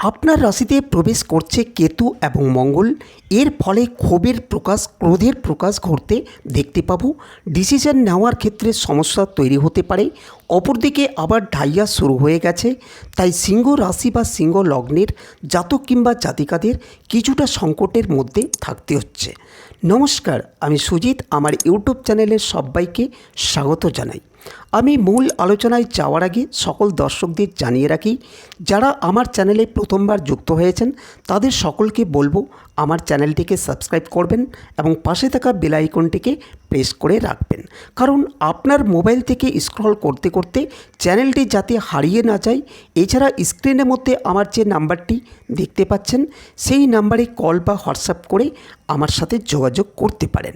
আপনার রাশিতে প্রবেশ করছে কেতু এবং মঙ্গল। এর ফলে ক্ষোভের প্রকাশ, ক্রোধের প্রকাশ ঘটতে দেখতে পাবো। ডিসিশন নেওয়ার ক্ষেত্রে সমস্যা তৈরি হতে পারে। অপরদিকে আবার ঢাইয়া শুরু হয়ে গেছে, তাই সিংহ রাশি বা সিংহ লগ্নের জাতক কিংবা জাতিকাদের কিছুটা সংকটের মধ্যে থাকতে হচ্ছে। নমস্কার, আমি সুজিত। আমার ইউটিউব চ্যানেলের সবাইকে স্বাগত জানাই। আমি মূল আলোচনায় যাওয়ার আগে সকল দর্শকদের জানিয়ে রাখি, যারা আমার চ্যানেলে প্রথমবার যুক্ত হয়েছেন তাদের সকলকে বলবো আমার চ্যানেলটিকে সাবস্ক্রাইব করবেন এবং পাশে থাকা বেল আইকনটিকে প্রেস করে রাখবেন, কারণ আপনার মোবাইল থেকে স্ক্রল করতে করতে চ্যানেলটি যাতে হারিয়ে না যায়। এছাড়া স্ক্রিনের মধ্যে আমার যে নাম্বারটি দেখতে পাচ্ছেন সেই নাম্বারে কল বা হোয়াটসঅ্যাপ করে আমার সাথে যোগাযোগ করতে পারেন।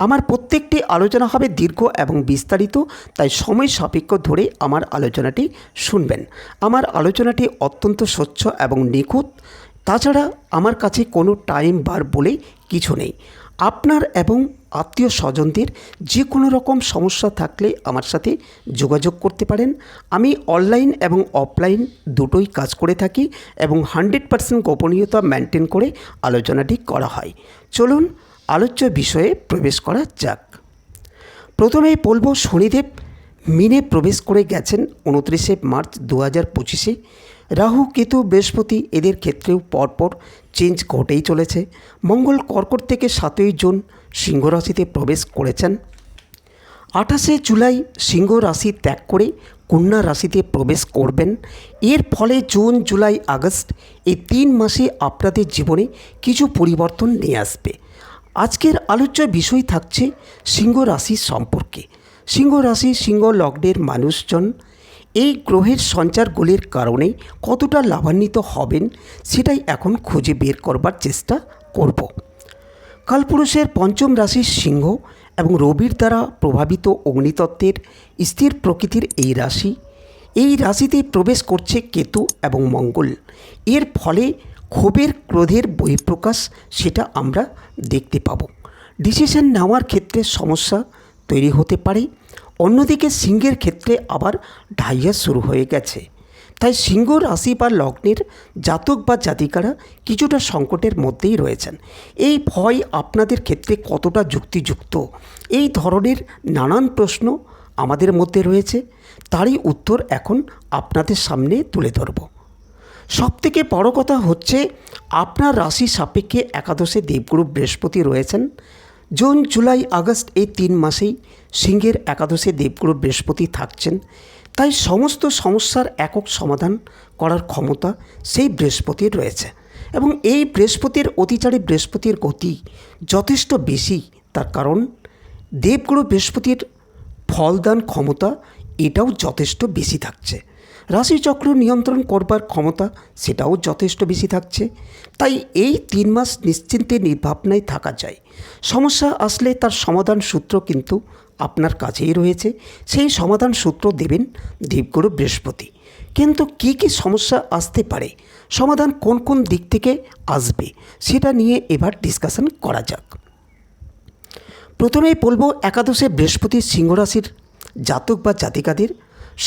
আমার প্রত্যেকটি আলোচনা হবে দীর্ঘ এবং বিস্তারিত, তাই সময় সাপেক্ষ ধরে আমার আলোচনাটি শুনবেন। আমার আলোচনাটি অত্যন্ত স্বচ্ছ এবং নিখুঁত। তাছাড়া আমার কাছে কোনো টাইম বার বলে কিছু নেই। আপনার এবং আত্মীয় স্বজনদের যে কোনো রকম সমস্যা থাকলে আমার সাথে যোগাযোগ করতে পারেন। আমি অনলাইন এবং অফলাইন দুটোই কাজ করে থাকি এবং 100% গোপনীয়তা মেনটেন করে আলোচনাটি করা হয়। চলুন আলোচ্য বিষয়ে প্রবেশ করা যাক। প্রথমেই বলবো, শনিদেব মিনে প্রবেশ করে গেছেন 29শে মার্চ 2025-এ। রাহু, কেতু, বৃহস্পতি এদের ক্ষেত্রেও পরপর চেঞ্জ ঘটেই চলেছে। মঙ্গল কর্কট থেকে 7ই জুন সিংহ রাশিতে প্রবেশ করেছেন। 28শে জুলাই সিংহ রাশি ত্যাগ করে কন্যা রাশিতে প্রবেশ করবেন। এর ফলে জুন, জুলাই, আগস্ট এই 3 মাসে আপনাদের জীবনে কিছু পরিবর্তন নিয়ে আসবে। আজকের আলোচ্য বিষয় থাকছে সিংহ রাশি সম্পর্কে। সিংহ রাশি, সিংহ লগ্নের মানুষজন এই গ্রহের সঞ্চারগুলির কারণে কতটা লাভান্বিত হবেন সেটাই এখন খুঁজে বের করবার চেষ্টা করব। কালপুরুষের পঞ্চম রাশি সিংহ এবং রবির দ্বারা প্রভাবিত অগ্নিতত্ত্বের স্থির প্রকৃতির এই রাশি, এই রাশিতে প্রবেশ করছে কেতু এবং মঙ্গল। এর ফলে ক্ষোভের, ক্রোধের বহিঃপ্রকাশ সেটা আমরা দেখতে পাব। ডিসিশন নেওয়ার ক্ষেত্রে সমস্যা তৈরি হতে পারে। অন্যদিকে সিংহের ক্ষেত্রে আবার ঢাইয়া শুরু হয়ে গেছে, তাই সিংহ রাশি বা লগ্নের জাতক বা জাতিকারা কিছুটা সংকটের মধ্যেই রয়েছেন। এই ভয় আপনাদের ক্ষেত্রে কতটা যুক্তিযুক্ত, এই ধরনের নানান প্রশ্ন আমাদের মধ্যে রয়েছে, তারই উত্তর এখন আপনাদের সামনে তুলে ধরব। সবথেকে বড় কথা হচ্ছে, আপনার রাশি সাপেক্ষে একাদশে দেবগুরু বৃহস্পতি রয়েছেন। জুন, জুলাই, আগস্ট এই 3 মাসেই সিংহের একাদশে দেবগুরু বৃহস্পতি থাকছেন। তাই সমস্ত সমস্যার একক সমাধান করার ক্ষমতা সেই বৃহস্পতির রয়েছে এবং এই বৃহস্পতির অতিচারী বৃহস্পতির গতি যথেষ্ট বেশি। তার কারণ দেবগুরু বৃহস্পতির ফলদান ক্ষমতা এটাও যথেষ্ট বেশি থাকছে। রাশিচক্র নিয়ন্ত্রণ করবার ক্ষমতা সেটাও যথেষ্ট বেশি থাকছে। তাই এই 3 মাস নিশ্চিন্তে নির্ভাবনায় থাকা যায়। সমস্যা আসলে তার সমাধান সূত্র কিন্তু আপনার কাছেই রয়েছে। সেই সমাধান সূত্র দেবেন দেবগুরু বৃহস্পতি। কিন্তু কী কী সমস্যা আসতে পারে, সমাধান কোন কোন দিক থেকে আসবে, সেটা নিয়ে এবার ডিসকাশন করা যাক। প্রথমেই বলবো, একাদশে বৃহস্পতি সিংহ রাশির জাতক বা জাতিকাদের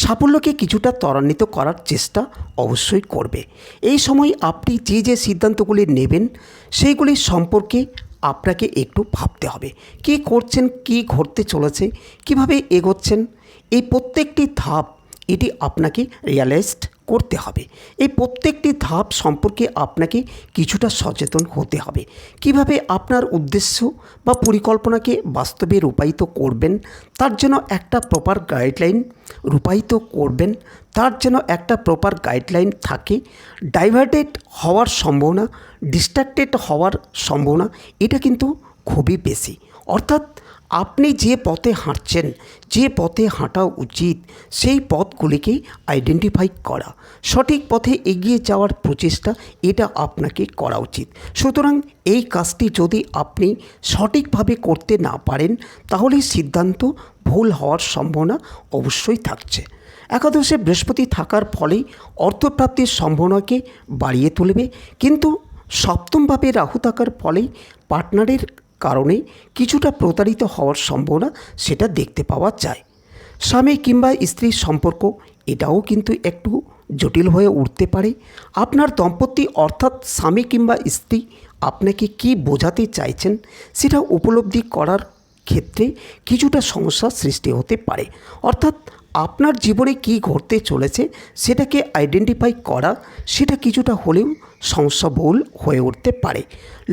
সাফল্যকে কিছুটা ত্বরান্বিত করার চেষ্টা অবশ্যই করবে। এই সময় আপনি যে যে সিদ্ধান্তগুলি নেবেন সেইগুলি সম্পর্কে আপনাকে একটু ভাবতে হবে। কী করছেন, কী ঘটতে চলেছে, কিভাবে এগোচ্ছেন, এই প্রত্যেকটি ধাপ এটি আপনাকে রিয়ালাইজড করতে হবে। এই প্রত্যেকটি ধাপ সম্পর্কে আপনাকে কিছুটা সচেতন হতে হবে। কিভাবে আপনার উদ্দেশ্য বা পরিকল্পনাকে বাস্তবে রূপায়িত করবেন, তার জন্য একটা প্রপার গাইডলাইন রূপায়িত করবেন, তার জন্য একটা প্রপার গাইডলাইন থাকে। ডাইভার্টেড হওয়ার সম্ভাবনা, ডিস্ট্র্যাক্টেড হওয়ার সম্ভাবনা এটা কিন্তু খুবই বেশি। অর্থাৎ আপনি যে পথে হাঁটছেন, যে পথে হাঁটা উচিত, সেই পথগুলিকে আইডেন্টিফাই করা, সঠিক পথে এগিয়ে যাওয়ার প্রচেষ্টা এটা আপনাকে করা উচিত। সুতরাং এই কাজটি যদি আপনি সঠিকভাবে করতে না পারেন তাহলে সিদ্ধান্ত ভুল হওয়ার সম্ভাবনা অবশ্যই থাকছে। একাদশে বৃহস্পতি থাকার ফলে অর্থপ্রাপ্তির সম্ভাবনাকে বাড়িয়ে তুলবে, কিন্তু সপ্তমভাবে রাহু থাকার ফলে পার্টনারের কারণে কিছুটা প্রতারিত হওয়ার সম্ভাবনা সেটা দেখতে পাওয়া যায়। স্বামী কিংবা স্ত্রীর সম্পর্ক এটাও কিন্তু একটু জটিল হয়ে উঠতে পারে। আপনার দম্পতি অর্থাৎ স্বামী কিংবা স্ত্রী আপনাকে কী বোঝাতে চাইছেন সেটা উপলব্ধি করার ক্ষেত্রে কিছুটা সমস্যার সৃষ্টি হতে পারে। অর্থাৎ আপনার জীবনে কী ঘটতে চলেছে সেটাকে আইডেন্টিফাই করা সেটা কিছুটা হলেও সমস্যাবহুল হয়ে উঠতে পারে।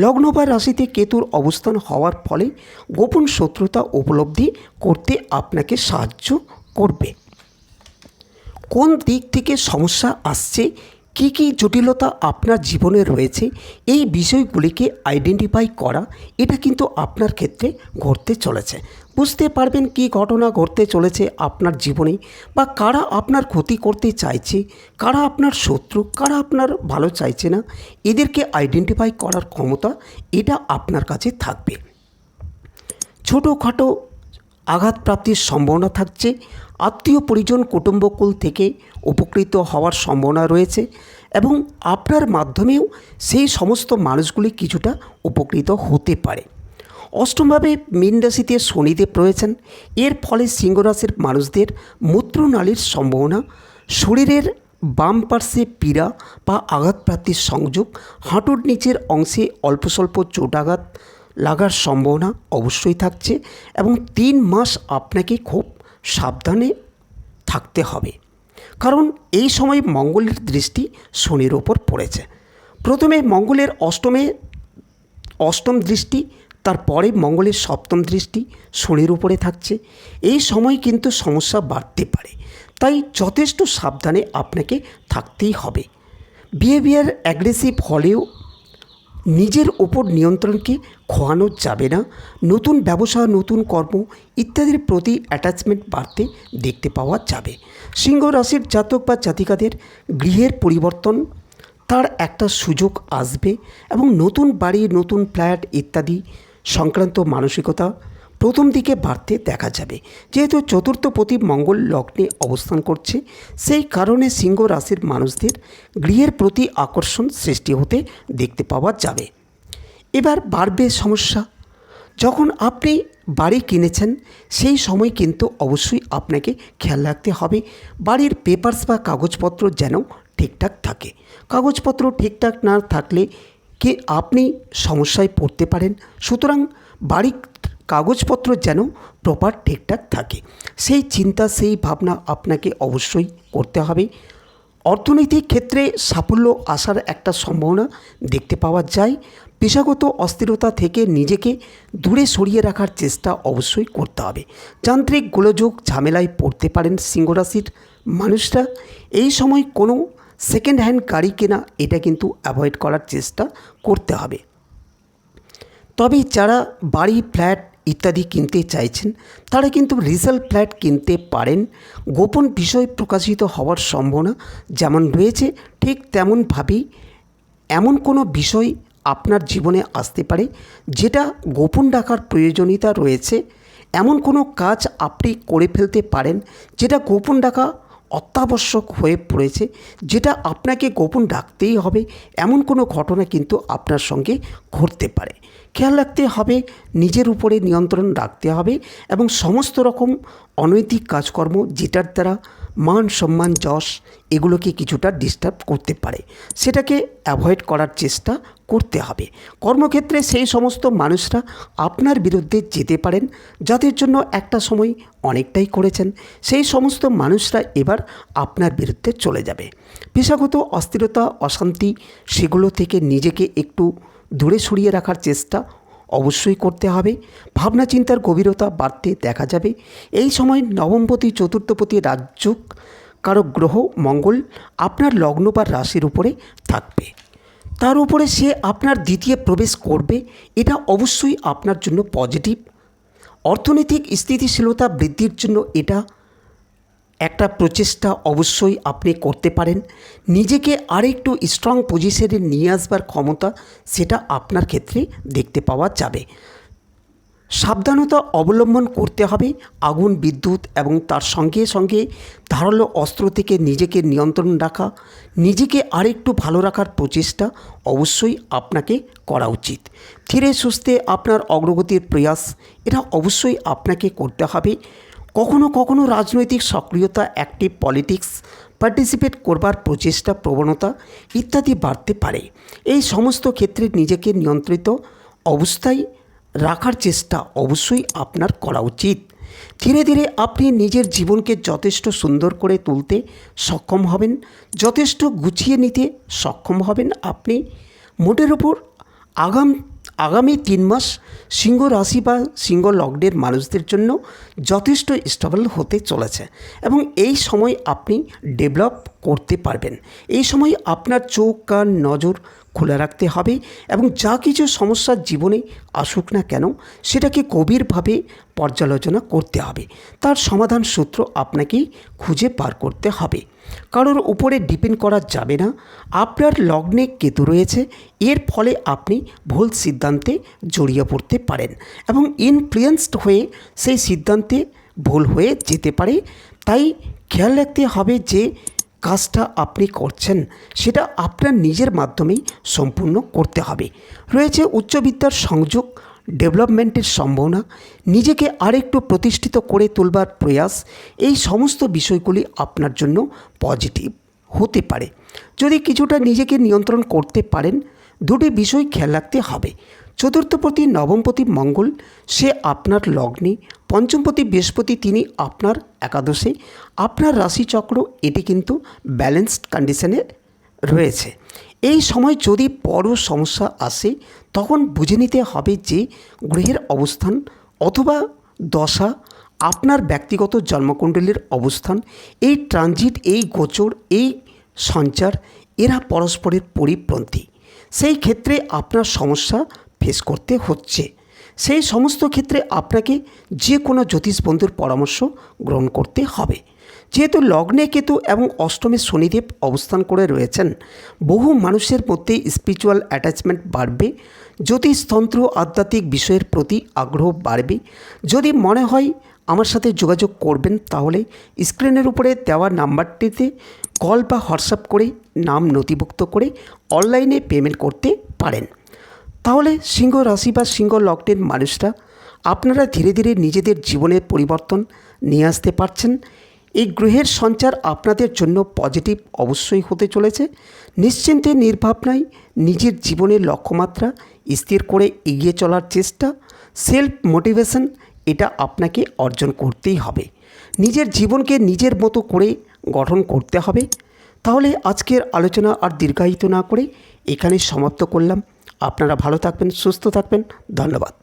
লগ্ন বা রাশিতে কেতুর অবস্থান হওয়ার ফলে গোপন শত্রুতা উপলব্ধি করতে আপনাকে সাহায্য করবে। কোন দিক থেকে সমস্যা আসছে, কী কী জটিলতা আপনার জীবনে রয়েছে, এই বিষয়গুলিকে আইডেন্টিফাই করা এটা কিন্তু আপনার ক্ষেত্রে ঘটতে চলেছে। বুঝতে পারবেন কী ঘটনা ঘটতে চলেছে আপনার জীবনে, বা কারা আপনার ক্ষতি করতে চাইছে, কারা আপনার শত্রু, কারা আপনার ভালো চাইছে না, এদেরকে আইডেন্টিফাই করার ক্ষমতা এটা আপনার কাছে থাকবে। ছোটোখাটো আঘাতপ্রাপ্তির সম্ভাবনা থাকছে। আত্মীয় পরিজন কুটুম্বকুল থেকে উপকৃত হওয়ার সম্ভাবনা রয়েছে এবং আপনার মাধ্যমেও সেই সমস্ত মানুষগুলি কিছুটা উপকৃত হতে পারে। অষ্টমভাবে মীন রাশিতে শনিদেব রয়েছেন। এর ফলে সিংহ রাশির মানুষদের মূত্রনালীর সম্ভাবনা, শরীরের বাম পার্শ্বে পীড়া বা আঘাতপ্রাপ্তির সংযোগ, হাঁটুর নিচের অংশে অল্প স্বল্প চোটাঘাত লাগার সম্ভাবনা অবশ্যই থাকছে এবং 3 মাস আপনাকে খুব সাবধানে থাকতে হবে, কারণ এই সময় মঙ্গলের দৃষ্টি শনির ওপর পড়েছে। প্রথমে মঙ্গলের অষ্টম দৃষ্টি, তারপরে মঙ্গলের সপ্তম দৃষ্টি শনির উপরে থাকছে। এই সময় কিন্তু সমস্যা বাড়তে পারে, তাই যথেষ্ট সাবধানে আপনাকে থাকতেই হবে। বিহেভিয়ার অ্যাগ্রেসিভ হলেও নিজের ওপর নিয়ন্ত্রণকে খোয়ানো যাবে না। নতুন ব্যবসা, নতুন কর্ম ইত্যাদির প্রতি অ্যাটাচমেন্ট বাড়তে দেখতে পাওয়া যাবে। সিংহ রাশির জাতক বা জাতিকাদের গৃহের পরিবর্তন তার একটা সুযোগ আসবে এবং নতুন বাড়ি, নতুন ফ্ল্যাট ইত্যাদি সংক্রান্ত মানসিকতা প্রথম দিকে বাড়তে দেখা যাবে। যেহেতু চতুর্থপতি মঙ্গল লগ্নে অবস্থান করছে, সেই কারণে সিংহ রাশির মানুষদের গৃহের প্রতি আকর্ষণ সৃষ্টি হতে দেখতে পাওয়া যাবে। এবার বাড়বে সমস্যা। যখন আপনি বাড়ি কিনেছেন সেই সময় কিন্তু অবশ্যই আপনাকে খেয়াল রাখতে হবে বাড়ির পেপারস বা কাগজপত্র যেন ঠিকঠাক থাকে। কাগজপত্র ঠিকঠাক না থাকলে কি আপনি সমস্যায় পড়তে পারেন। সুতরাং বাড়ির কাগজপত্র যেন প্রপার ঠিকঠাক থাকে, সেই চিন্তা, সেই ভাবনা আপনাকে অবশ্যই করতে হবে। অর্থনৈতিক ক্ষেত্রে সাফল্য আসার একটা সম্ভাবনা দেখতে পাওয়া যায়। পেশাগত অস্থিরতা থেকে নিজেকে দূরে সরিয়ে রাখার চেষ্টা অবশ্যই করতে হবে। যান্ত্রিক গোলযোগ ঝামেলায় পড়তে পারেন সিংহরাশির মানুষরা। এই সময় কোনো সেকেন্ড হ্যান্ড গাড়ি কেনা এটা কিন্তু অ্যাভয়েড করার চেষ্টা করতে হবে। তবে যারা বাড়ি, ফ্ল্যাট ইত্যাদি কিনতে চাইছেন তারা কিন্তু রিসেল ফ্ল্যাট কিনতে পারেন। গোপন বিষয় প্রকাশিত হওয়ার সম্ভাবনা যেমন রয়েছে, ঠিক তেমনভাবেই এমন কোনো বিষয় আপনার জীবনে আসতে পারে যেটা গোপন রাখার প্রয়োজনীয়তা রয়েছে। এমন কোনো কাজ আপনি করে ফেলতে পারেন যেটা গোপন রাখা অত্যাবশ্যক হয়ে পড়েছে, যেটা আপনাকে গোপন রাখতেই হবে। এমন কোনো ঘটনা কিন্তু আপনার সঙ্গে ঘটতে পারে। খেয়াল রাখতে হবে, নিজের উপরে নিয়ন্ত্রণ রাখতে হবে এবং সমস্ত রকম অনৈতিক কাজকর্ম যেটার দ্বারা মান সম্মান যশ এগুলোকে কিছুটা ডিস্টার্ব করতে পারে সেটাকে অ্যাভয়েড করার চেষ্টা করতে হবে। কর্মক্ষেত্রে সেই সমস্ত মানুষরা আপনার বিরুদ্ধে যেতে পারেন যাদের জন্য একটা সময় অনেকটাই করেছেন, সেই সমস্ত মানুষরা এবার আপনার বিরুদ্ধে চলে যাবে। পেশাগত অস্থিরতা, অশান্তি সেগুলো থেকে নিজেকে একটু দূরে সরিয়ে রাখার চেষ্টা অবশ্যই করতে হবে। ভাবনা চিন্তার গভীরতা বাড়তে দেখা যাবে। এই সময় নবমপতি, চতুর্থপতি রাজযোগ কারক গ্রহ মঙ্গল আপনার লগ্ন বা রাশির উপরে থাকবে। তার উপরে সে আপনার দ্বিতীয় প্রবেশ করবে, এটা অবশ্যই আপনার জন্য পজিটিভ। অর্থনৈতিক স্থিতিশীলতা বৃদ্ধির জন্য এটা একটা প্রচেষ্টা অবশ্যই আপনি করতে পারেন। নিজেকে আরেকটু স্ট্রং পজিশনে নিয়ে আসবার ক্ষমতা সেটা আপনার ক্ষেত্রে দেখতে পাওয়া যাবে। সাবধানতা অবলম্বন করতে হবে। আগুন, বিদ্যুৎ এবং তার সঙ্গে সঙ্গে ধারালো অস্ত্র থেকে নিজেকে নিয়ন্ত্রণ রাখা, নিজেকে আরেকটু ভালো রাখার প্রচেষ্টা অবশ্যই আপনাকে করা উচিত। ধীরে সুস্থে আপনার অগ্রগতির প্রয়াস এটা অবশ্যই আপনাকে করতে হবে। কখনো কখনো রাজনৈতিক সক্রিয়তা, অ্যাক্টিভ পলিটিক্স পার্টিসিপেট করবার প্রচেষ্টা প্রবণতা ইত্যাদি বাড়তে পারে। এই সমস্ত ক্ষেত্রে নিজেকে নিয়ন্ত্রিত অবস্থায় রাখার চেষ্টা অবশ্যই আপনার করা উচিত। ধীরে ধীরে আপনি নিজের জীবনকে যথেষ্ট সুন্দর করে তুলতে সক্ষম হবেন, যথেষ্ট গুছিয়ে নিতে সক্ষম হবেন আপনি। মোটের ওপর আগামী 3 মাস সিংহ রাশি বা সিংহ লগ্নের মানুষদের জন্য যথেষ্ট স্টেবল হতে চলেছে এবং এই সময় আপনি ডেভেলপ করতে পারবেন। এই সময় আপনার চোখ কান নজর খোলা রাখতে হবে এবং যা কিছু সমস্যা জীবনে আসুক না কেন সেটাকে গভীরভাবে পর্যালোচনা করতে হবে। তার সমাধান সূত্র আপনাকেই খুঁজে পার করতে হবে। কারোর উপরে ডিপেন্ড করা যাবে না। আপনার লগ্নে কেতু রয়েছে, এর ফলে আপনি ভুল সিদ্ধান্তে জড়িয়ে পড়তে পারেন এবং ইনফ্লুয়েন্সড হয়ে সেই সিদ্ধান্তে ভুল হয়ে যেতে পারে। তাই খেয়াল রাখতে হবে যে কাজটা আপনি করছেন সেটা আপনার নিজের মাধ্যমেই সম্পূর্ণ করতে হবে। রয়েছে উচ্চবিদ্যার সংযোগ, ডেভেলপমেন্টের সম্ভাবনা, নিজেকে আরেকটু প্রতিষ্ঠিত করে তোলবার প্রয়াস, এই সমস্ত বিষয়গুলি আপনার জন্য পজিটিভ হতে পারে। যদি কিছুটা নিজেকে নিয়ন্ত্রণ করতে পারেন, দুটি বিষয় খেয়াল রাখতে হবে। চতুর্থপতি নবমপতি মঙ্গল সে আপনার লগ্নে, পঞ্চমপতি বৃহস্পতি তিনি আপনার একাদশে, আপনার রাশিচক্র এটি কিন্তু ব্যালেন্সড কন্ডিশনে রয়েছে। এই সময় যদি বড় সমস্যা আসে তখন বুঝে নিতে হবে যে গ্রহের অবস্থান অথবা দশা, আপনার ব্যক্তিগত জন্মকুণ্ডলীর অবস্থান, এই ট্রানজিট, এই গোচর, এই সঞ্চার এরা পরস্পরের পরিপন্থী। সেই ক্ষেত্রে আপনার সমস্যা ফেস করতে হচ্ছে। সেই সমস্ত ক্ষেত্রে আপনাকে যে কোনো জ্যোতিষ বন্ধুর পরামর্শ গ্রহণ করতে হবে। যেহেতু লগ্নে কেতু এবং অষ্টমে শনিদেব অবস্থান করে রয়েছেন, বহু মানুষের মধ্যে স্পিরিচুয়াল অ্যাটাচমেন্ট বাড়বে, জ্যোতিষতন্ত্র আধ্যাত্মিক বিষয়ের প্রতি আগ্রহ বাড়বে। যদি মনে হয় আমার সাথে যোগাযোগ করবেন তাহলে স্ক্রিনের উপরে দেওয়া নাম্বারটিতে কল বা হোয়াটসঅ্যাপ করে নাম নথিভুক্ত করে অনলাইনে পেমেন্ট করতে পারেন। তাহলে সিংহ রাশি বা সিংহ লগ্নের মানুষরা আপনারা ধীরে ধীরে নিজেদের জীবনের পরিবর্তন নিয়ে আসতে পারছেন। এই গ্রহের সঞ্চার আপনাদের জন্য পজিটিভ অবশ্যই হতে চলেছে। নিশ্চিন্তে নির্ভাবনায় নিজের জীবনের লক্ষ্যমাত্রা স্থির করে এগিয়ে চলার চেষ্টা, সেলফ মোটিভেশন, এটা আপনাকে অর্জন করতেই হবে। নিজের জীবনকে নিজের মতো করে গঠন করতে হবে। তাহলে আজকের আলোচনা আর দীর্ঘায়িত না করে এখানে সমাপ্ত করলাম। আপনারা ভালো থাকবেন, সুস্থ থাকবেন। ধন্যবাদ।